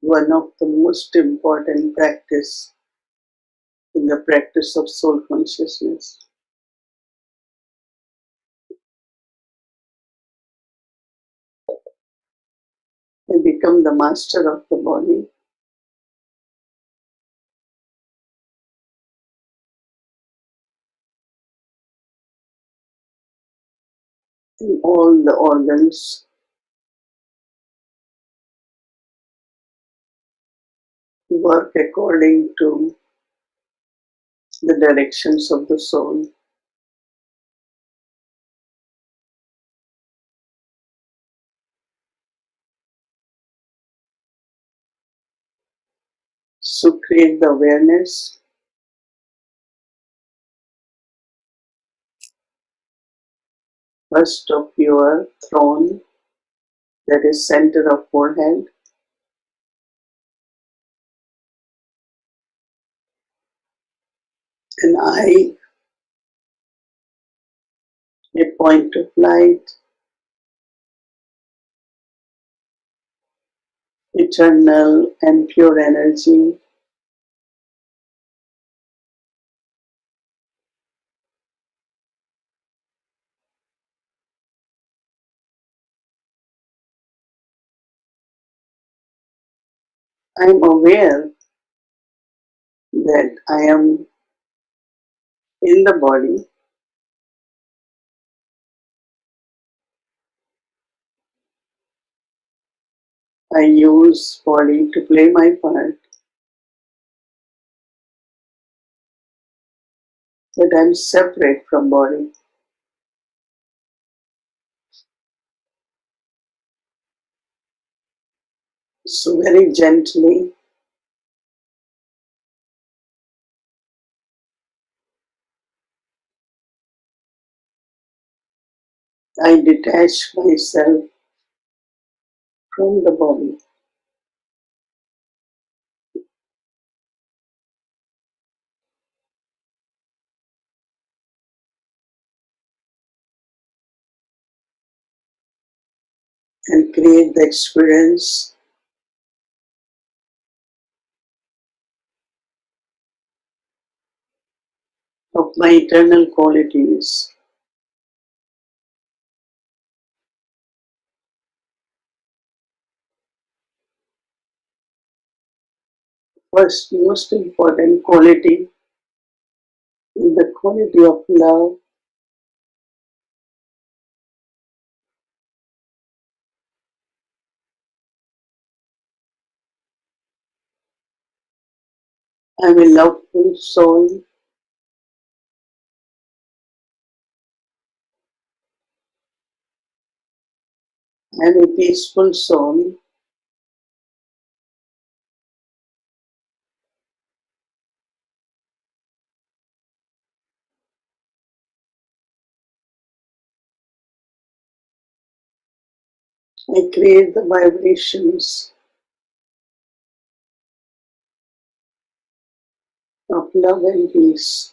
one of the most important practice in the practice of soul consciousness. We become the master of the body and all the organs work according to the directions of the soul. So create the awareness first of your throne, that is center of forehead, an eye, a point of light, eternal and pure energy, I am aware that I am in the body. I use body to play my part, but I am separate from body. So very gently I detach myself from the body and create the experience of my eternal qualities. First, most important quality is the quality of love. I am a loveful soul. I am a peaceful soul. I create the vibrations of love and peace.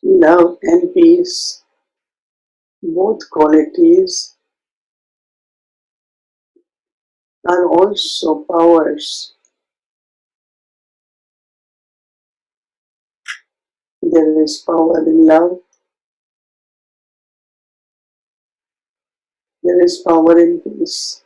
Love and peace, both qualities, are also powers. There is power in love, there is power in peace.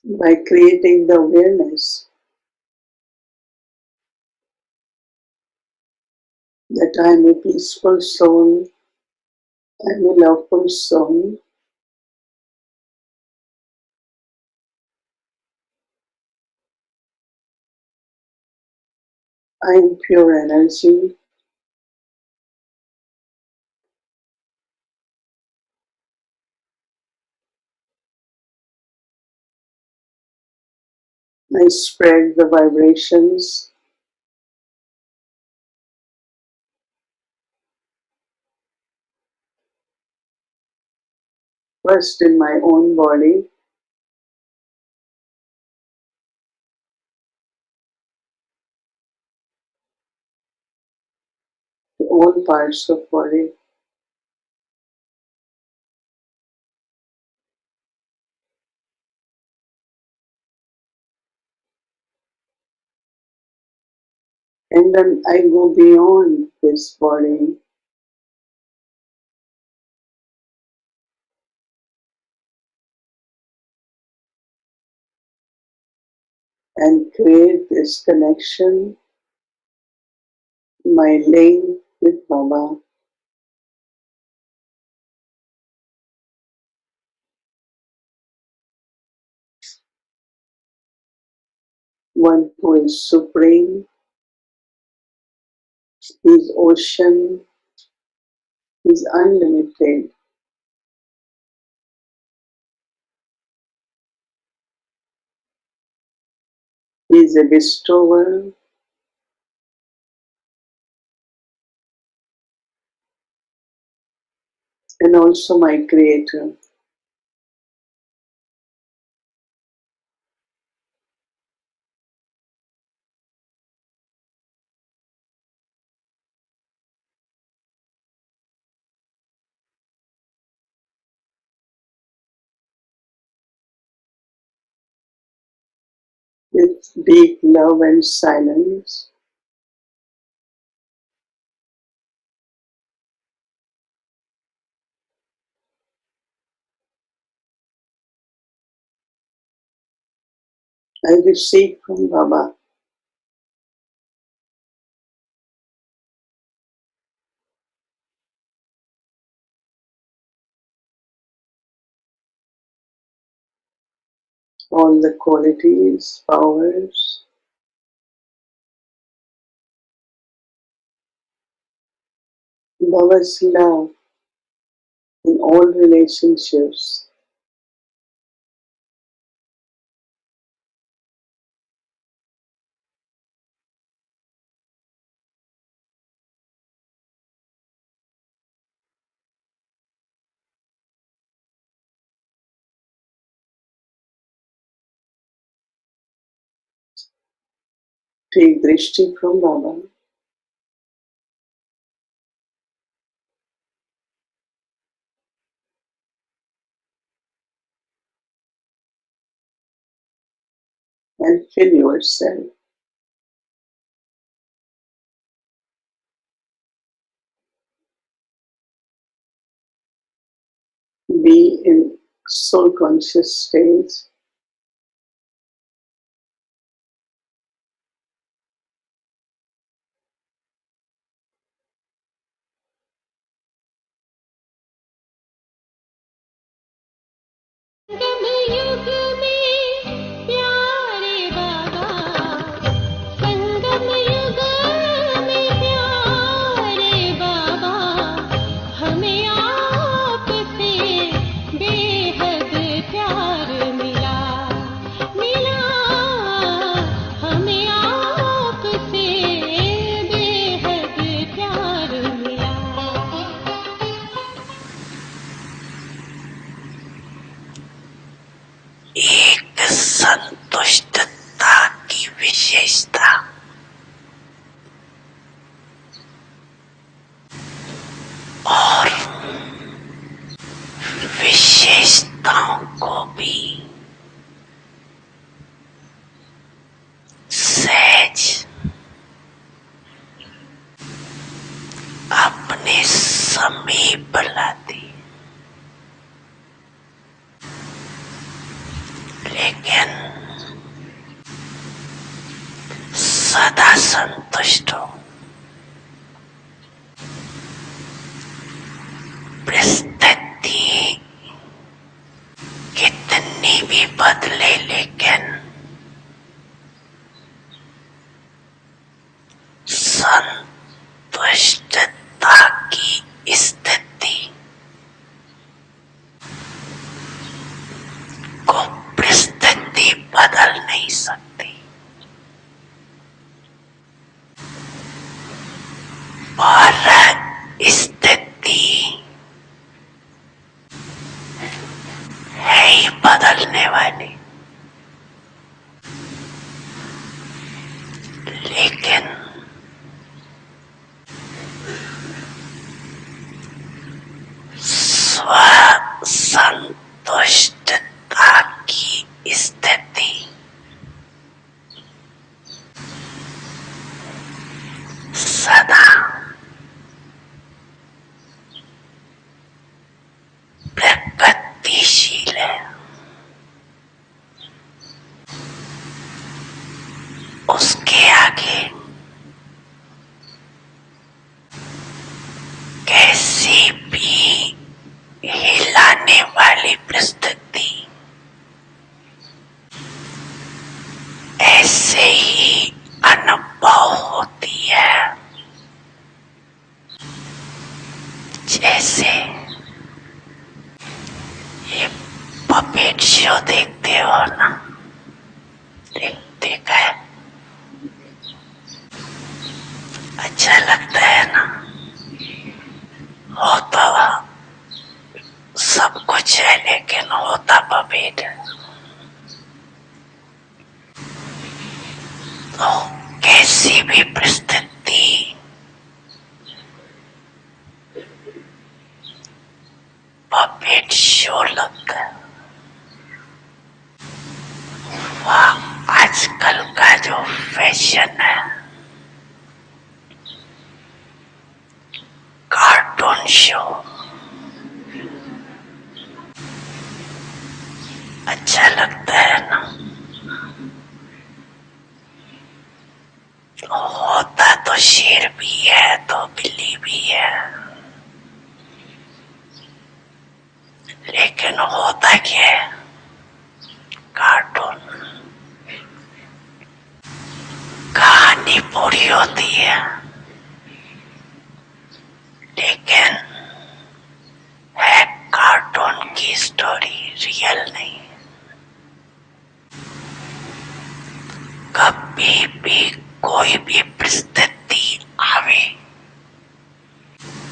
By creating the awareness that I am a peaceful soul, I am a loveful soul, I am pure energy, I spread the vibrations first in my own body, to all parts of body, and then I go beyond this body and create this connection, my link with Baba, one who is supreme, he is ocean, he is unlimited, he is a bestower and also my creator. With deep love and silence, I receive from Baba all the qualities, powers, Baba's love in all relationships. Take drishti from Baba and fill yourself. Be in soul conscious states. एक संतुष्टता की विशेषता और विशेषताओं को भी सहज अपने समीप लाती, लेकिन सदा संतुष्ट हो। परिस्थिति कितनी भी बदले, लेकिन संतुष्टता की स्थिति को परिस्थिति बदल नहीं सकती। लेकिन स्व संतुष्टता की स्थिति सदा प्रगतिशील है। उसके आगे कैसी भी हिलाने वाली परिस्थिति ऐसे ही अनुभव होती है जैसे ये पपेट शो देखते हो ना, देखा है, अच्छा लगता है ना। होता सब कुछ है लेकिन होता पपेट है। तो कैसी भी परिस्थिति पपेट शो लगता है। वह आजकल का जो फैशन है, कार्टून शो, अच्छा लगता है ना। होता तो शेर भी है तो बिल्ली भी है, लेकिन होता क्या है, कार्टून। कहानी पूरी होती है लेकिन है कार्टून की स्टोरी, रियल नहीं। कभी भी कोई भी परिस्थिति आवे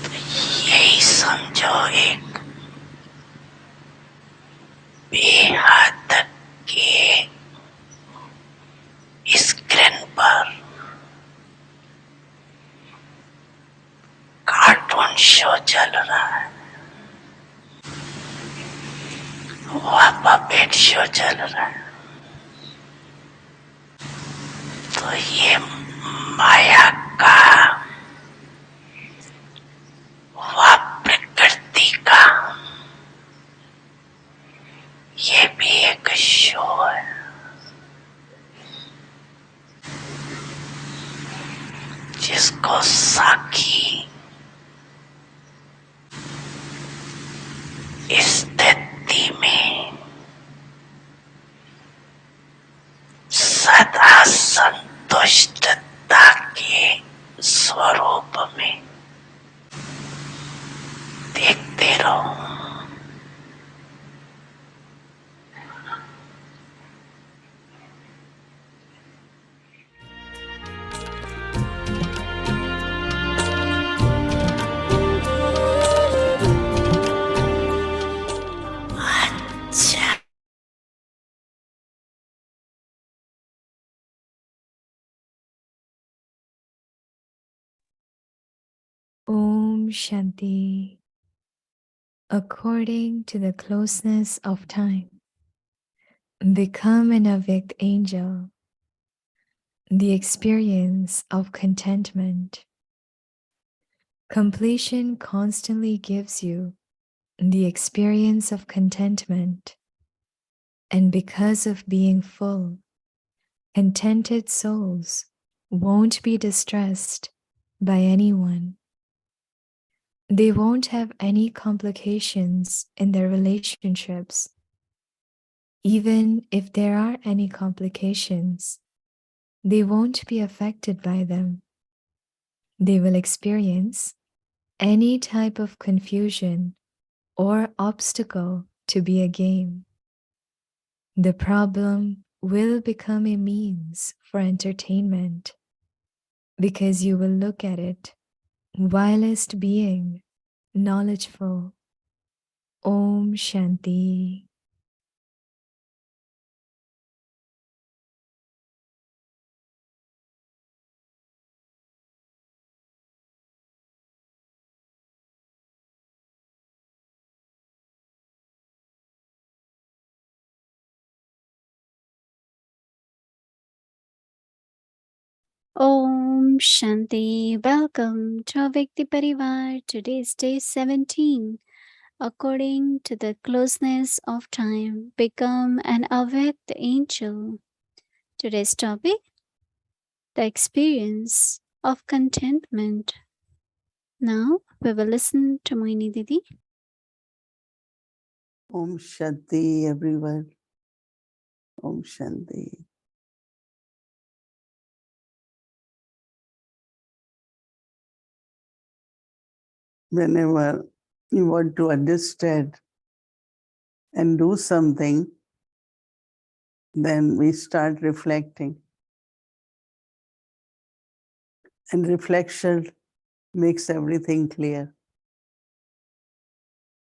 तो यही समझो एक बेहद के स्क्रीन पर कार्टून शो चल रहा है, वह पपेट शो चल रहा है। तो ये माया का, वह प्रकृति का, ये भी एक शो है। जिसको साखी स्थिति में सदा संतुष्टता के स्वरूप में देखते रहो। अच्छा, Om Shanti. According to the closeness of time, become an Avyakti angel, the experience of contentment. Completion constantly gives you the experience of contentment, and because of being full, contented souls won't be distressed by anyone. They won't have any complications in their relationships. Even if there are any complications, they won't be affected by them. They will experience any type of confusion or obstacle to be a game. The problem will become a means for entertainment because you will look at it whilst being knowledgeful. Om Shanti. Om Shanti. Welcome to Avyakti Parivar. Today is day 17. According to the closeness of time, become an Avyakti angel. Today's topic, the experience of contentment. Now we will listen to Mohini Didi. Om Shanti, everyone. Om Shanti. Whenever you want to understand and do something, then we start reflecting. And reflection makes everything clear.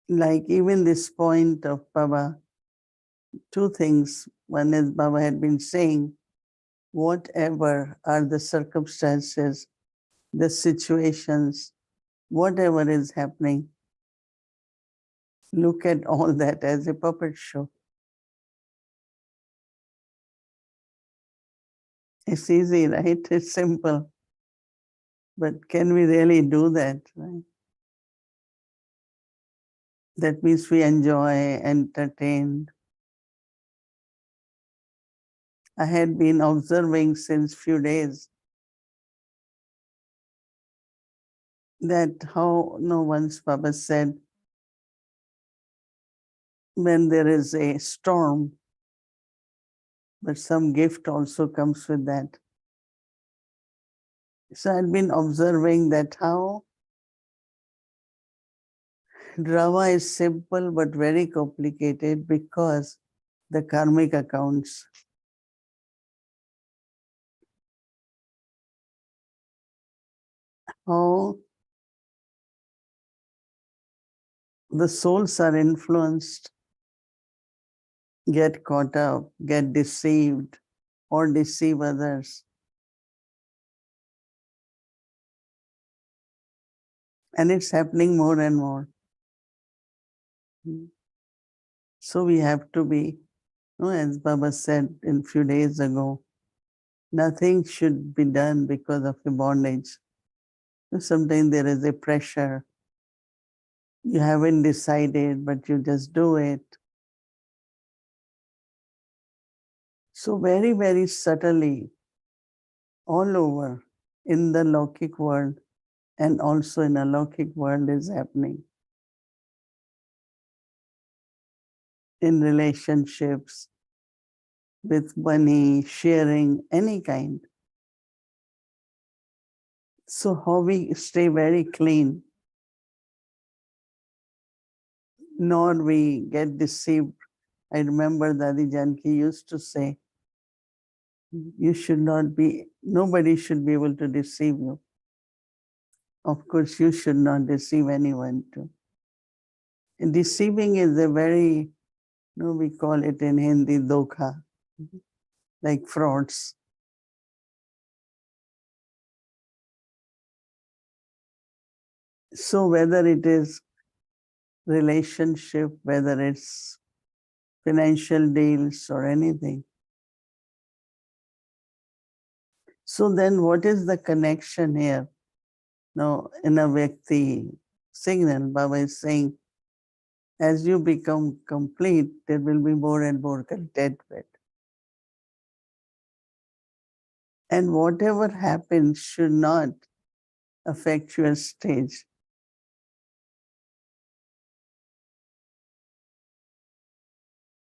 Like even this point of Baba, two things. One is Baba had been saying, whatever are the circumstances, the situations, whatever is happening, look at all that as a puppet show. It's easy, right? It's simple. But can we really do that, right? That means we enjoy, entertain. I had been observing since few days that how no once Baba said, when there is a storm, but some gift also comes with that. So I'd been observing that how drama is simple but very complicated because the karmic accounts. How the souls are influenced, get caught up, get deceived, or deceive others. And it's happening more and more. So we have to be, as Baba said a few days ago, nothing should be done because of a bondage. Sometimes there is a pressure. You haven't decided, but you just do it. So very, very subtly, all over in the Lokik world and also in a Lokik world is happening. In relationships, with money, sharing, any kind. So how we stay very clean, nor we get deceived. I remember Dadi Janki used to say, you should not be, nobody should be able to deceive you. Of course, you should not deceive anyone too. And deceiving is a very, we call it in Hindi, dokha, like frauds. So whether it is relationship, whether it's financial deals or anything. So then what is the connection here? Now, in Avyakti signal, Baba is saying, as you become complete, there will be more and more contentment. And whatever happens should not affect your stage.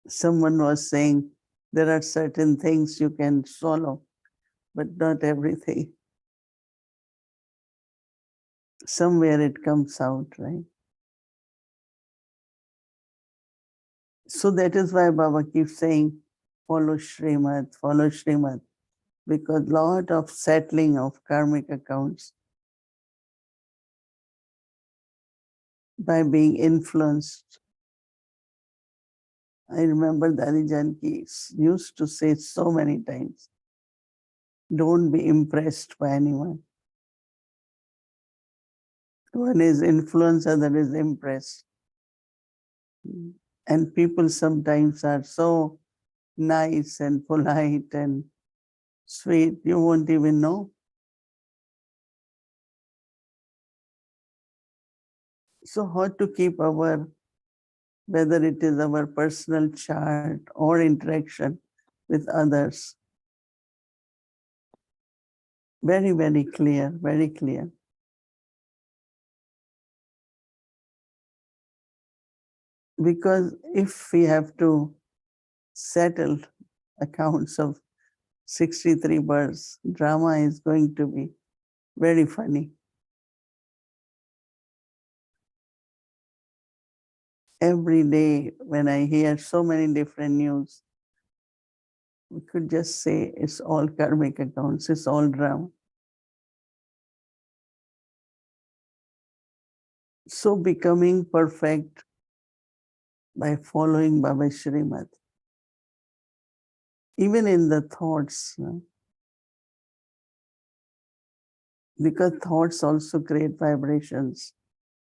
Someone was saying, there are certain things you can swallow, but not everything. Somewhere it comes out, right? So that is why Baba keeps saying, follow Srimad, because lot of settling of karmic accounts by being influenced. I remember Dadi Janki used to say so many times, don't be impressed by anyone. One is influenced, other is impressed. And people sometimes are so nice and polite and sweet, you won't even know. So how to keep our, whether it is our personal chart or interaction with others, very, very clear, very clear. Because if we have to settle accounts of 63 births, drama is going to be very funny. Every day when I hear so many different news, we could just say it's all karmic accounts, it's all drama. So becoming perfect by following Baba Shrimad. Even in the thoughts, because thoughts also create vibrations,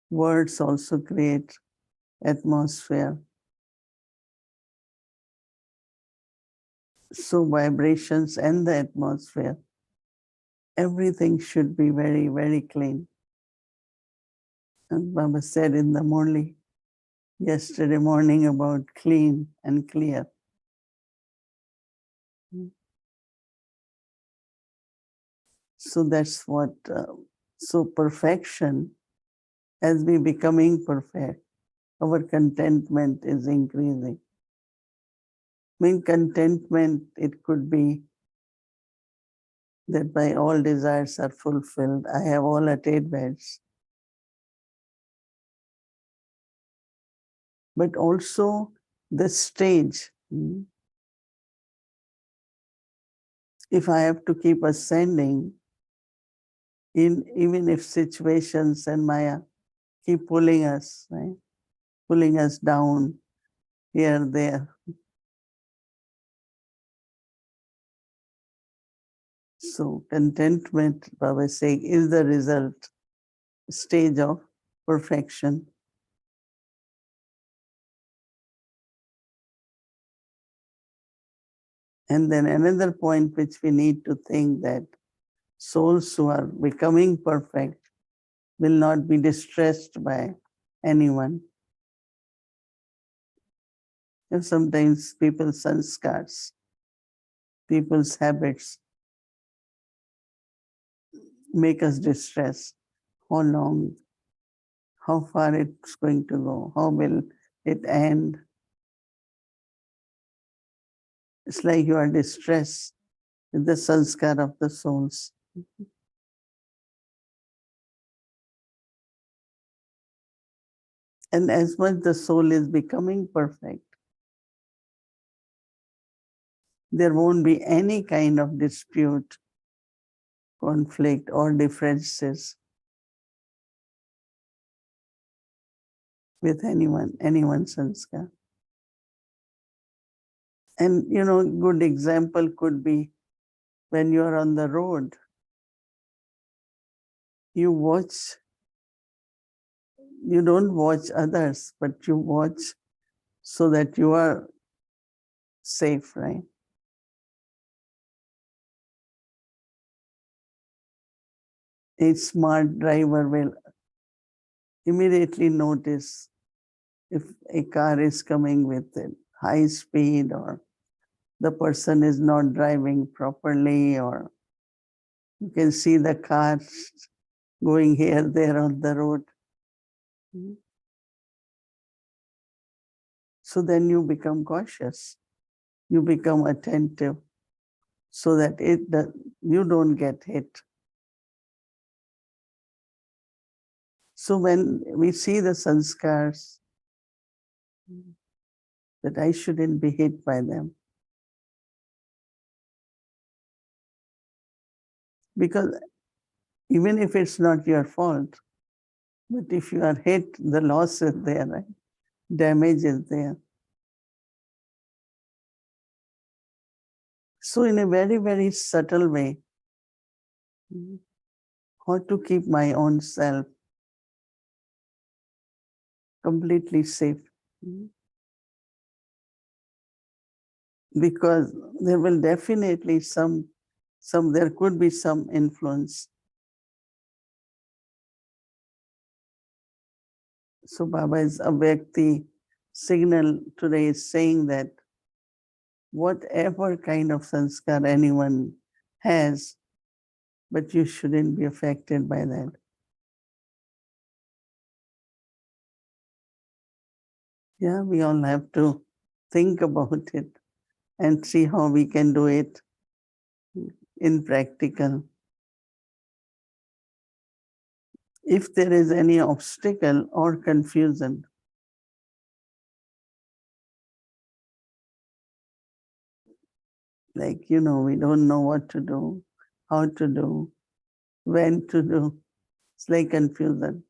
words also create atmosphere. So vibrations and the atmosphere, everything should be very, very clean. And Baba said in the Murli yesterday morning about clean and clear. So that's what, so perfection, as we becoming perfect, our contentment is increasing. I mean, contentment, it could be that my all desires are fulfilled. I have all attainments. But also the stage. If I have to keep ascending, even if situations and Maya keep pulling us, right? Pulling us down here, there. So contentment, Baba is saying, is the result stage of perfection. And then another point which we need to think, that souls who are becoming perfect will not be distressed by anyone. And sometimes people's sanskars, people's habits make us distressed. How long, how far it's going to go, how will it end? It's like you are distressed with the sanskar of the souls. And as much the soul is becoming perfect, there won't be any kind of dispute, conflict, or differences with anyone's sanskar. And good example could be when you're on the road, you don't watch others, but you watch so that you are safe, right? A smart driver will immediately notice if a car is coming with a high speed, or the person is not driving properly, or you can see the cars going here, there on the road. So then you become cautious, you become attentive, so that you don't get hit. So when we see the sanskars, that I shouldn't be hit by them. Because even if it's not your fault, but if you are hit, the loss is there, right? Damage is there. So in a very, very subtle way, how to keep my own self completely safe. Because there will definitely there could be some influence. So Baba's Avyakti signal today is saying that whatever kind of sanskar anyone has, but you shouldn't be affected by that. Yeah, we all have to think about it and see how we can do it in practical. If there is any obstacle or confusion, like, we don't know what to do, how to do, when to do, it's like confusion.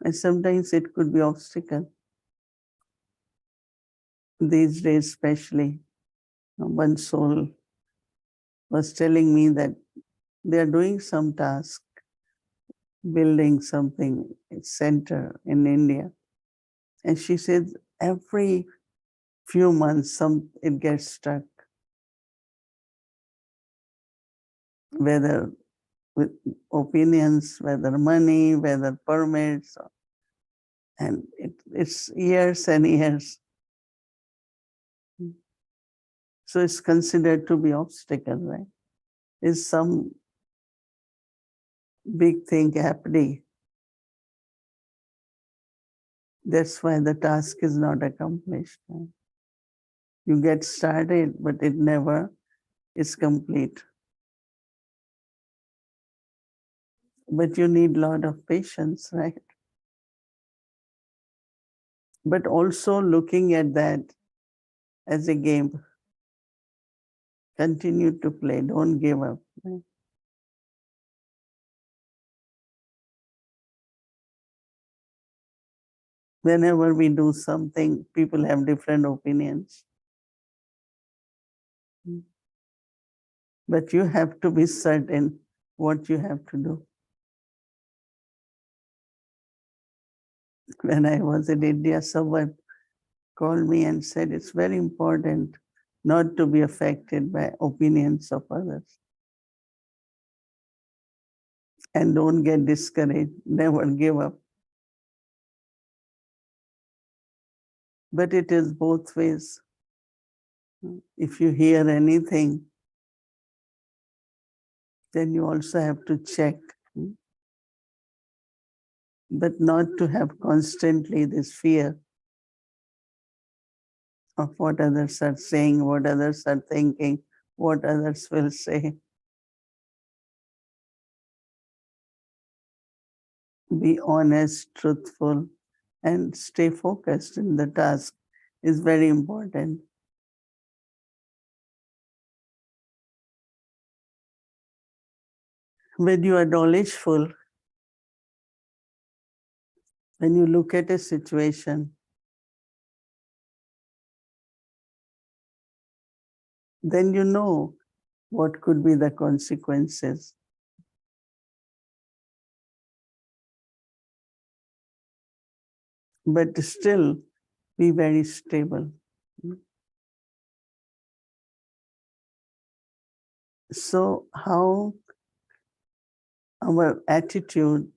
And sometimes it could be obstacle. These days, especially, one soul was telling me that they are doing some task, building something center in India. And she said every few months it gets stuck. Whether with opinions, whether money, whether permits, and it's years and years. So it's considered to be obstacle, right? Is some big thing happening. That's why the task is not accomplished. Right? You get started, but it never is complete. But you need a lot of patience, right? But also looking at that as a game. Continue to play, don't give up. Right? Whenever we do something, people have different opinions. But you have to be certain what you have to do. When I was in India, someone called me and said it's very important not to be affected by opinions of others. And don't get discouraged, never give up. But it is both ways. If you hear anything, then you also have to check. But not to have constantly this fear of what others are saying, what others are thinking, what others will say. Be honest, truthful, and stay focused in the task is very important. When you are knowledgeful, when you look at a situation, then you know what could be the consequences. But still be very stable. So how our attitude,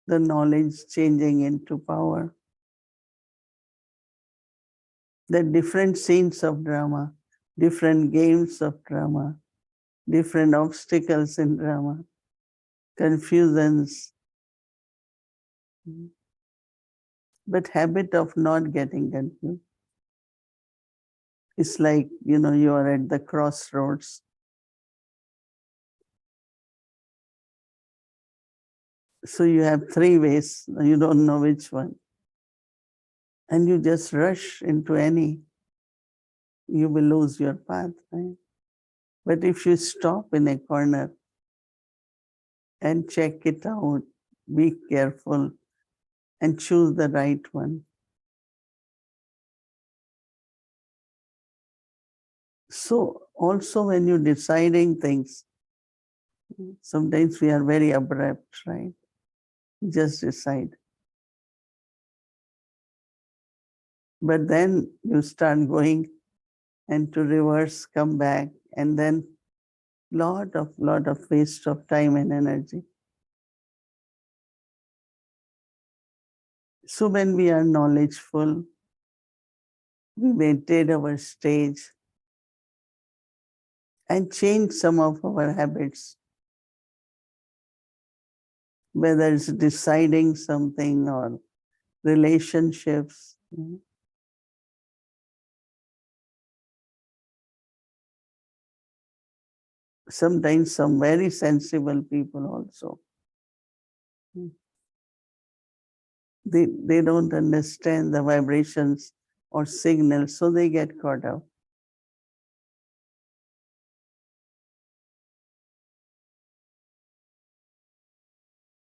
the knowledge changing into power, the different scenes of drama, different games of drama, different obstacles in drama, confusions, but habit of not getting confused. It's like, you are at the crossroads. So you have three ways, you don't know which one. And you just rush into any, you will lose your path, right? But if you stop in a corner and check it out, be careful and choose the right one. So also when you're deciding things, sometimes we are very abrupt, right? Just decide. But then you start going and to reverse, come back, and then lot of waste of time and energy. So when we are knowledgeful, we maintain our stage and change some of our habits, whether it's deciding something or relationships. Sometimes some very sensible people also. They don't understand the vibrations or signals, so they get caught up.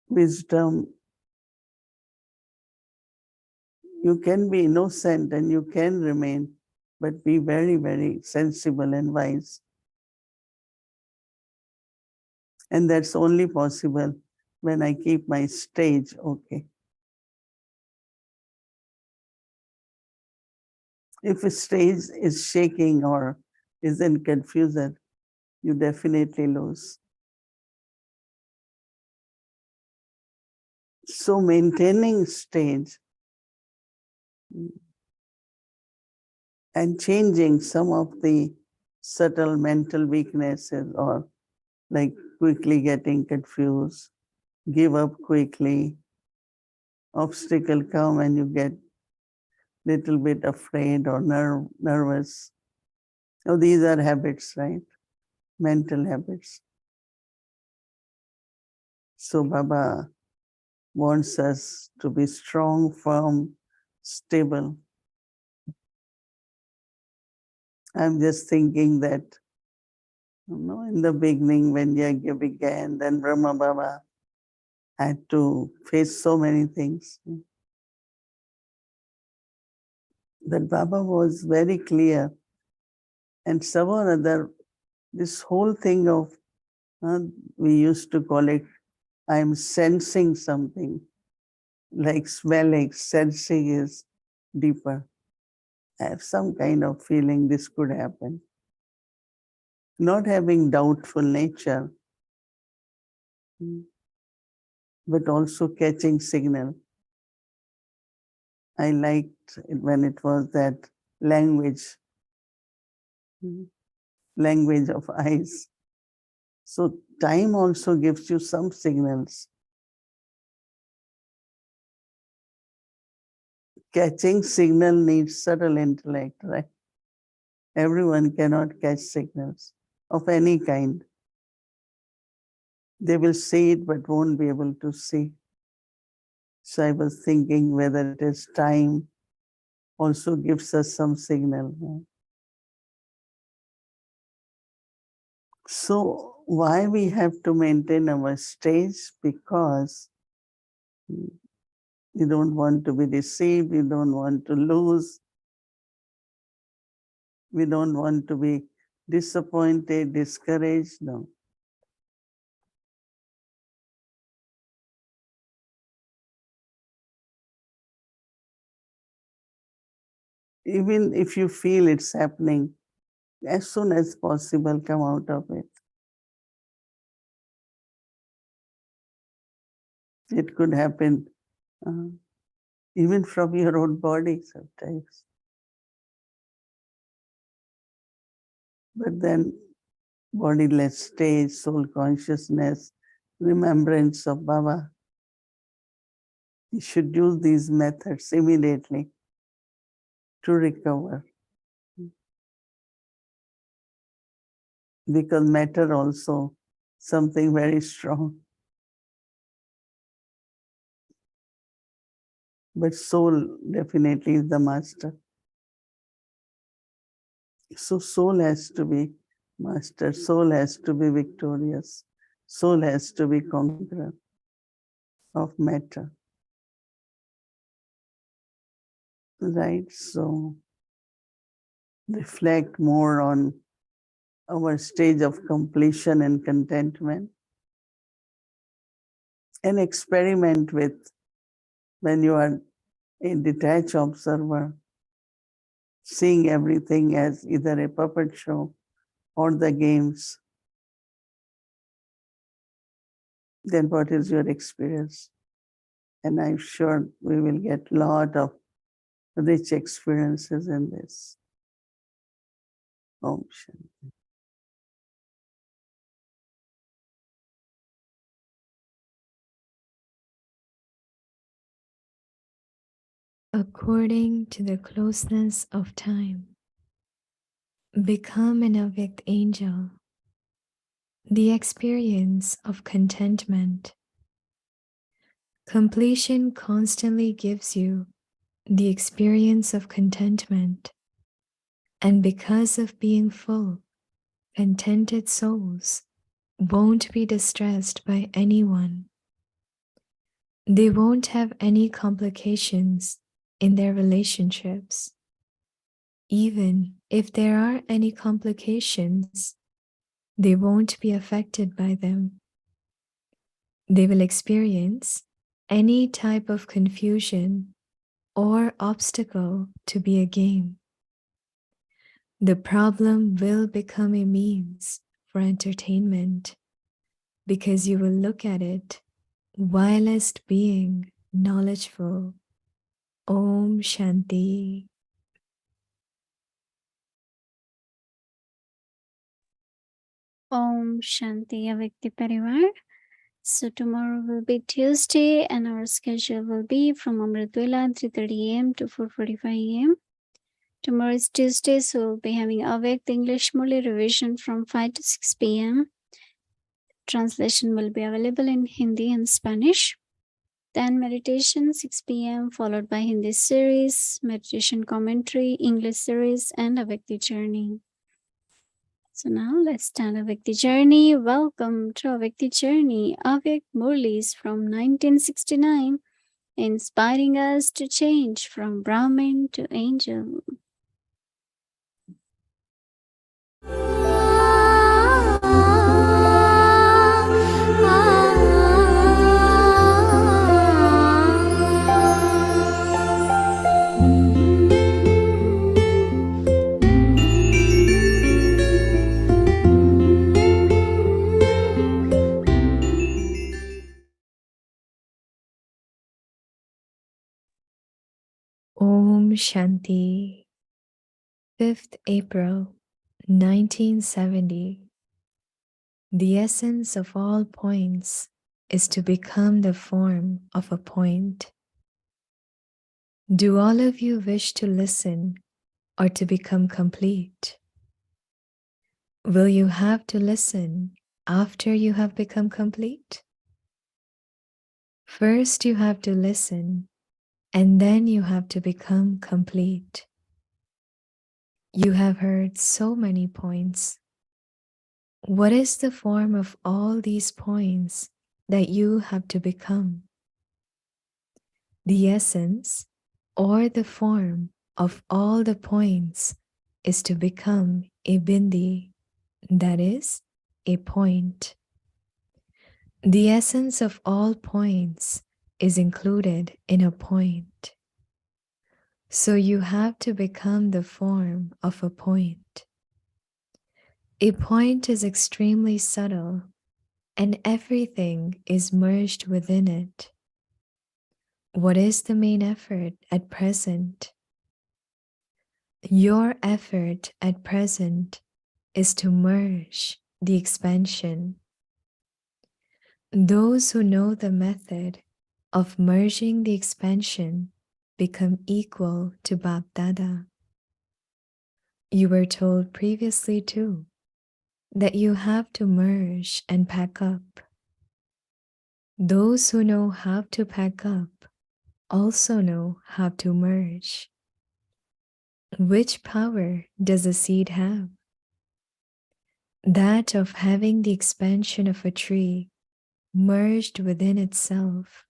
Wisdom, you can be innocent and you can remain, but be very, very sensible and wise. And that's only possible when I keep my stage okay. If a stage is shaking or is in confusion, you definitely lose. So maintaining stage and changing some of the subtle mental weaknesses, or like quickly getting confused, give up quickly, obstacle come and you get little bit afraid or nervous. So these are habits, right? Mental habits. So Baba wants us to be strong, firm, stable. I'm just thinking that, in the beginning when Yajna began, then Brahma Baba had to face so many things. That Baba was very clear. And some or other, this whole thing of, we used to call it, I'm sensing something, like smelling, sensing is deeper. I have some kind of feeling this could happen. Not having doubtful nature, but also catching signal. I liked it when it was that language, language of eyes. So time also gives you some signals. Catching signal needs subtle intellect, right? Everyone cannot catch signals of any kind. They will see it but won't be able to see. So I was thinking whether it is time also gives us some signal. So why we have to maintain our stage? Because you don't want to be deceived, you don't want to lose, we don't want to be disappointed, discouraged, no. Even if you feel it's happening, as soon as possible, come out of it. It could happen even from your own body sometimes. But then bodiless stage, soul consciousness, remembrance of Baba. You should use these methods immediately to recover. Because matter also something very strong. But soul definitely is the master. So soul has to be master, soul has to be victorious, soul has to be conqueror of matter. Right? So reflect more on our stage of completion and contentment, and experiment with when you are a detached observer, seeing everything as either a puppet show or the games. then what is your experience? And I'm sure we will get a lot of rich experiences in this. Om Shanti. According to the closeness of time, become an Avyakti angel. The experience of contentment. Completion constantly gives you the experience of contentment. And because of being full, contented souls won't be distressed by anyone. They won't have any complications in their relationships. Even if there are any complications, they won't be affected by them. They will experience any type of confusion or obstacle to be a game. The problem will become a means for entertainment because you will look at it whilst being knowledgeful. Om Shanti. Om Shanti Avyakti Parivar. So tomorrow will be Tuesday and our schedule will be from Amritwela 3:30 a.m. to 4:45 a.m. Tomorrow is Tuesday, so we'll be having Avyakti English Murli revision from 5 to 6 p.m. Translation will be available in Hindi and Spanish. Then meditation 6 p.m. followed by Hindi series, meditation commentary, English series, and Avyakti journey. So now let's start Avyakti journey. Welcome to Avyakti journey. Avyakti Murlis from 1969, inspiring us to change from Brahmin to angel. Om Shanti. 5th April 1970. The essence of all points is to become the form of a point. Do all of you wish to listen or to become complete? Will you have to listen after you have become complete? First, you have to listen, and then you have to become complete. You have heard so many points. What is the form of all these points that you have to become? The essence or the form of all the points is to become a bindi, that is, a point. The essence of all points is included in a point. So you have to become the form of a point. A point is extremely subtle, and everything is merged within it. What is the main effort at present? Your effort at present is to merge the expansion. Those who know the method of merging the expansion become equal to Bap Dada. You were told previously too that you have to merge and pack up. Those who know how to pack up also know how to merge. Which power does a seed have? That of having the expansion of a tree merged within itself.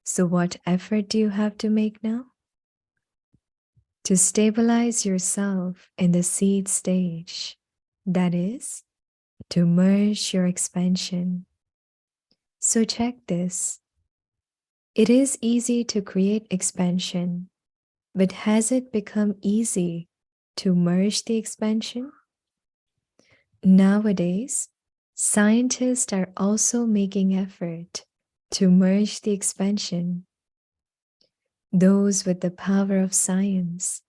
So what effort do you have to make now? To stabilize yourself in the seed stage, that is, to merge your expansion. So check this. It is easy to create expansion, but has it become easy to merge the expansion? Nowadays, scientists are also making effort to merge the expansion. Those with the power of science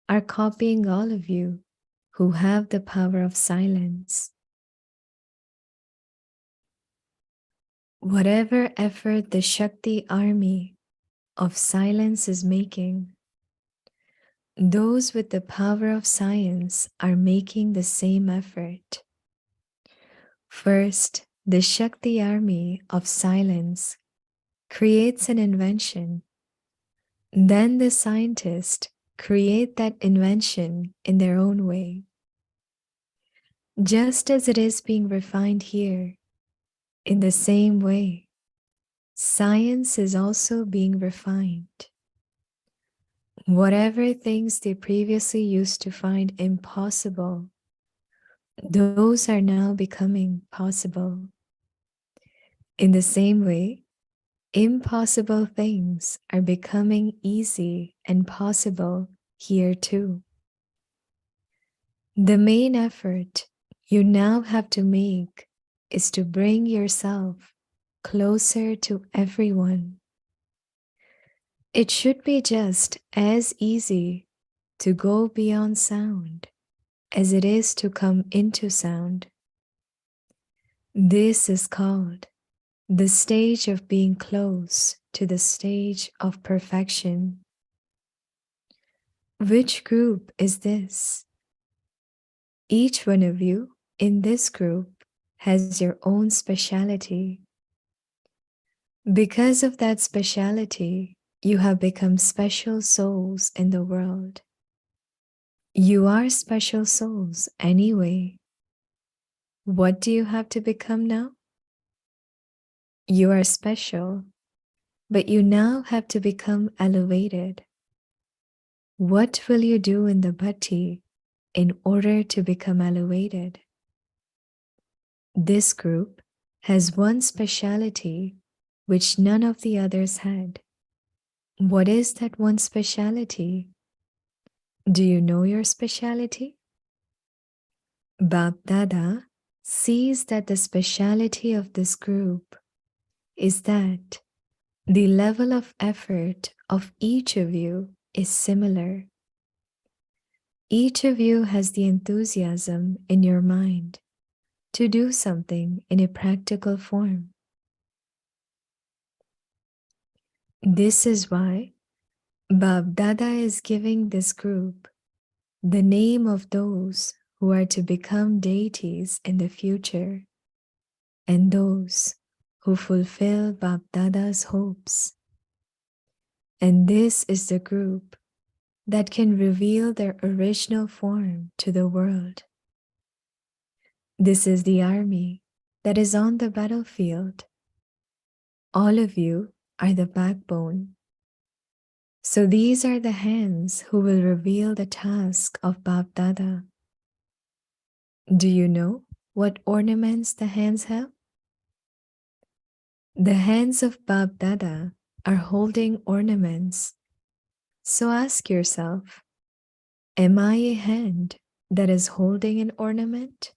are copying all of you who have the power of silence. Whatever effort the Shakti army of silence is making, those with the power of science are making the same effort. First, the Shakti army of silence creates an invention. Then the scientists create that invention in their own way. Just as it is being refined here, in the same way, science is also being refined. Whatever things they previously used to find impossible, those are now becoming possible. In the same way, impossible things are becoming easy and possible here too. The main effort you now have to make is to bring yourself closer to everyone. It should be just as easy to go beyond sound as it is to come into sound. This is called the stage of being close to the stage of perfection. Which group is this? Each one of you in this group has your own speciality. Because of that speciality, you have become special souls in the world. You are special souls anyway. What do you have to become now? You are special, but you now have to become elevated. What will you do in the bhatti in order to become elevated? This group has one speciality which none of the others had. What is that one speciality? Do you know your speciality? Bap Dada sees that the speciality of this group is that the level of effort of each of you is similar. Each of you has the enthusiasm in your mind to do something in a practical form. This is why Bab Dada is giving this group the name of those who are to become deities in the future and those who fulfill Bab Dada's hopes. And this is the group that can reveal their original form to the world. This is the army that is on the battlefield. All of you are the backbone. So these are the hands who will reveal the task of Bap Dada. Do you know what ornaments the hands have? The hands of Bap Dada are holding ornaments. So ask yourself, am I a hand that is holding an ornament?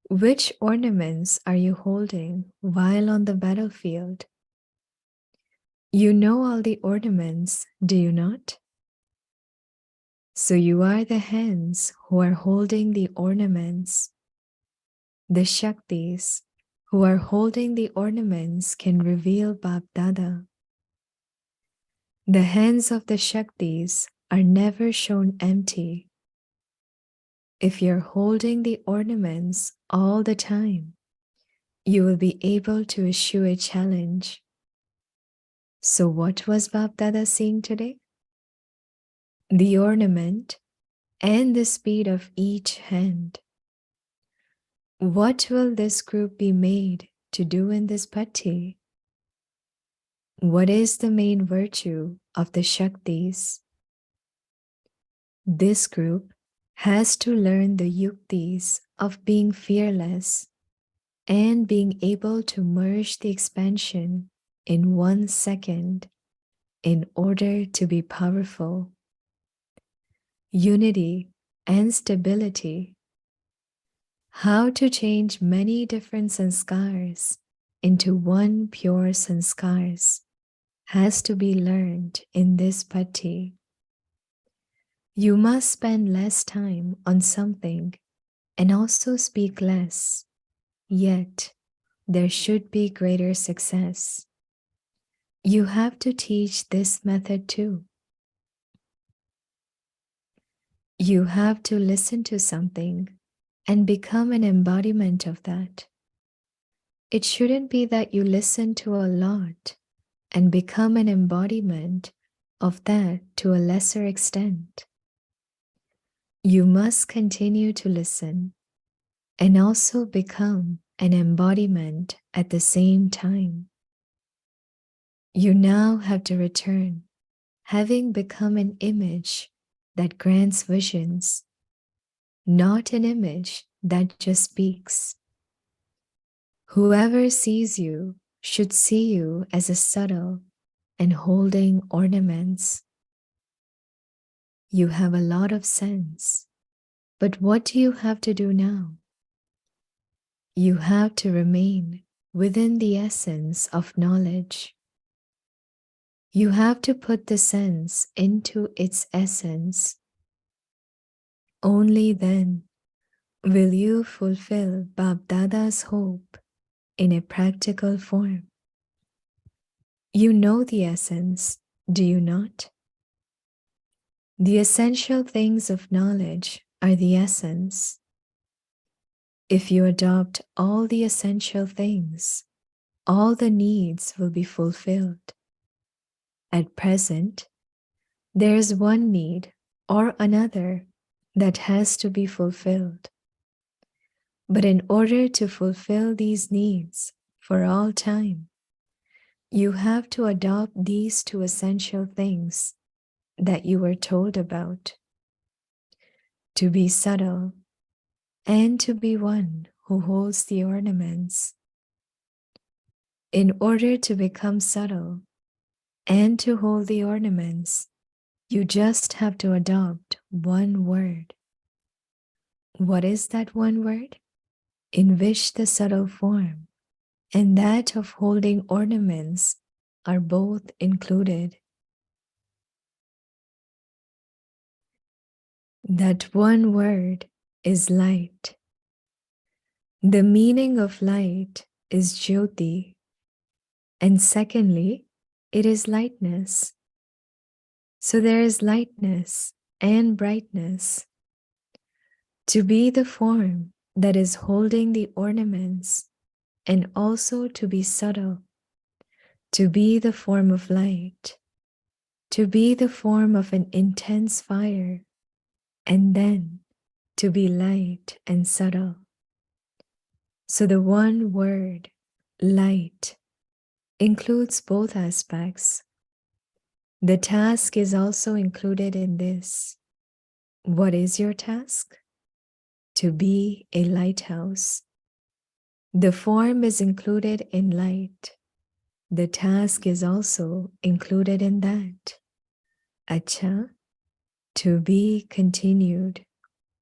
Which ornaments are you holding while on the battlefield? You know all the ornaments, do you not? So you are the hands who are holding the ornaments. The Shaktis who are holding the ornaments can reveal Bap Dada. The hands of the Shaktis are never shown empty. If you're holding the ornaments all the time, you will be able to issue a challenge. So what was Bap Dada seeing today? The ornament and the speed of each hand. What will this group be made to do in this bhatti? What is the main virtue of the Shaktis? This group has to learn the yuktis of being fearless and being able to merge the expansion in 1 second in order to be powerful. Unity and stability. How to change many different sanskars into one pure sanskars has to be learned in this patti. You must spend less time on something and also speak less, yet there should be greater success. You have to teach this method too. You have to listen to something and become an embodiment of that. It shouldn't be that you listen to a lot and become an embodiment of that to a lesser extent. You must continue to listen and also become an embodiment at the same time. You now have to return, having become an image that grants visions, not an image that just speaks. Whoever sees you should see you as a subtle and holding ornaments. You have a lot of sense, but what do you have to do now? You have to remain within the essence of knowledge. You have to put the sense into its essence. Only then will you fulfill Bab Dada's hope in a practical form. You know the essence, do you not? The essential things of knowledge are the essence. If you adopt all the essential things, all the needs will be fulfilled. At present, there is one need or another that has to be fulfilled. But in order to fulfill these needs for all time, you have to adopt these two essential things that you were told about: to be subtle and to be one who holds the ornaments. In order to become subtle and to hold the ornaments, you just have to adopt one word. What is that one word? In which the subtle form and that of holding ornaments are both included. That one word is light. The meaning of light is Jyoti, and secondly, it is lightness. So there is lightness and brightness. To be the form that is holding the ornaments, and also to be subtle, to be the form of light, to be the form of an intense fire, and then to be light and subtle. So the one word, light, includes both aspects. The task is also included in this. What is your task? To be a lighthouse. The form is included in light. The task is also included in that. Acha, to be continued.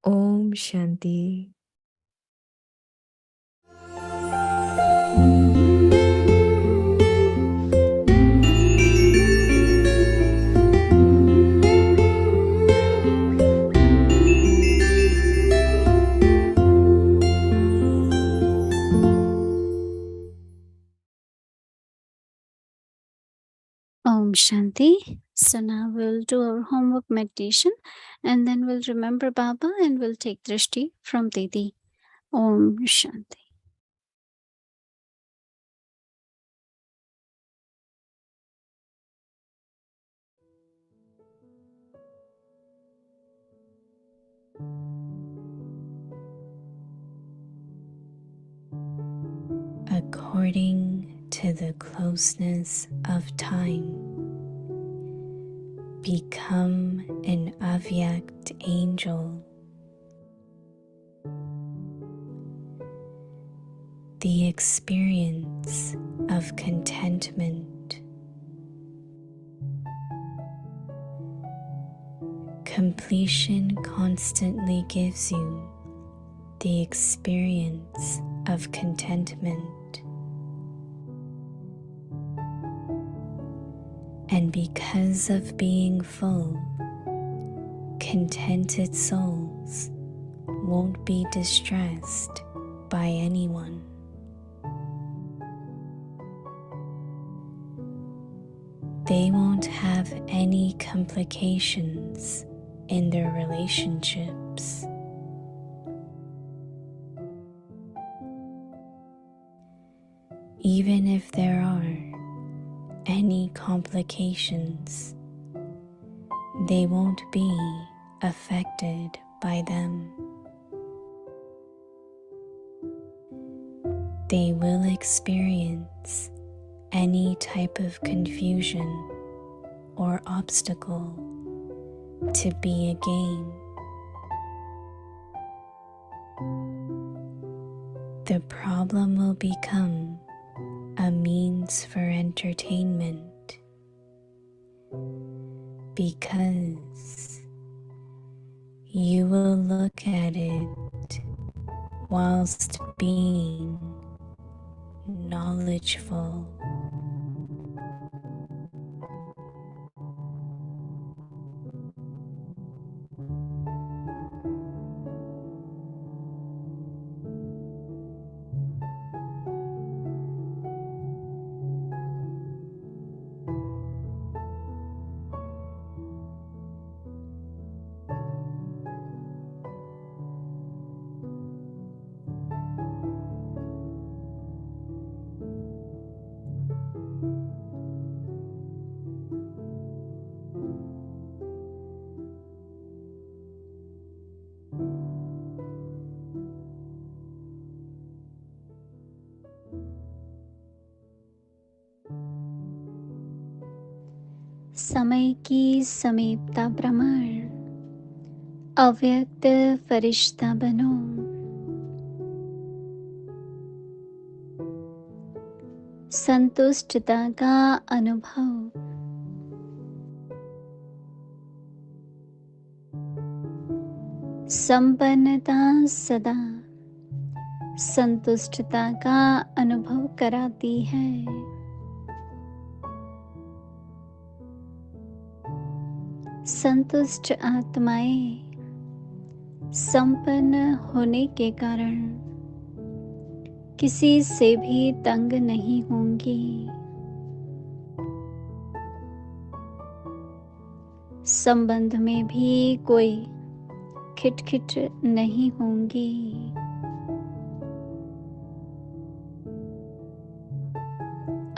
Om Shanti. Om Shanti. So now we'll do our homework meditation and then we'll remember Baba and we'll take Drishti from Didi. Om Shanti. According to the closeness of time, become an Avyakti angel. The experience of contentment, completion constantly gives you the experience of contentment. And because of being full, contented souls won't be distressed by anyone. They won't have any complications in their relationships. Even if there are any complications, they won't be affected by them. They will experience any type of confusion or obstacle to be a gain. The problem will become a means for entertainment, because you will look at it whilst being knowledgeful. समय की समीपता प्रमाण अव्यक्त फरिश्ता बनो। संतुष्टता का अनुभव संपन्नता सदा संतुष्टता का अनुभव कराती है। संतुष्ट आत्माएं संपन्न होने के कारण किसी से भी तंग नहीं होंगी। संबंध में भी कोई खिटखिट नहीं होंगी।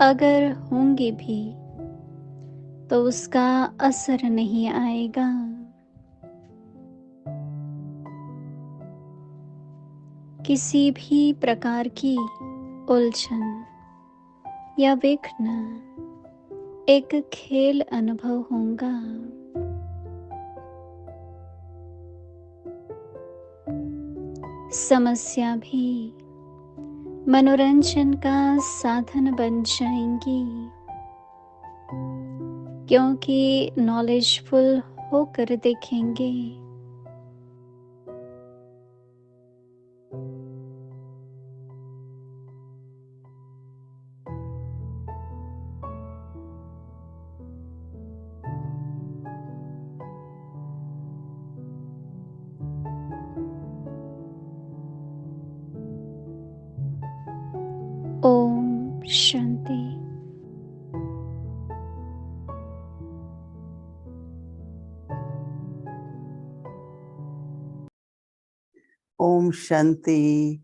अगर होंगी भी तो उसका असर नहीं आएगा। किसी भी प्रकार की उलझन या विघ्न एक खेल अनुभव होगा। समस्या भी मनोरंजन का साधन बन जाएंगी, क्योंकि नॉलेजफुल होकर देखेंगे। ओम शांति। Om Shanti.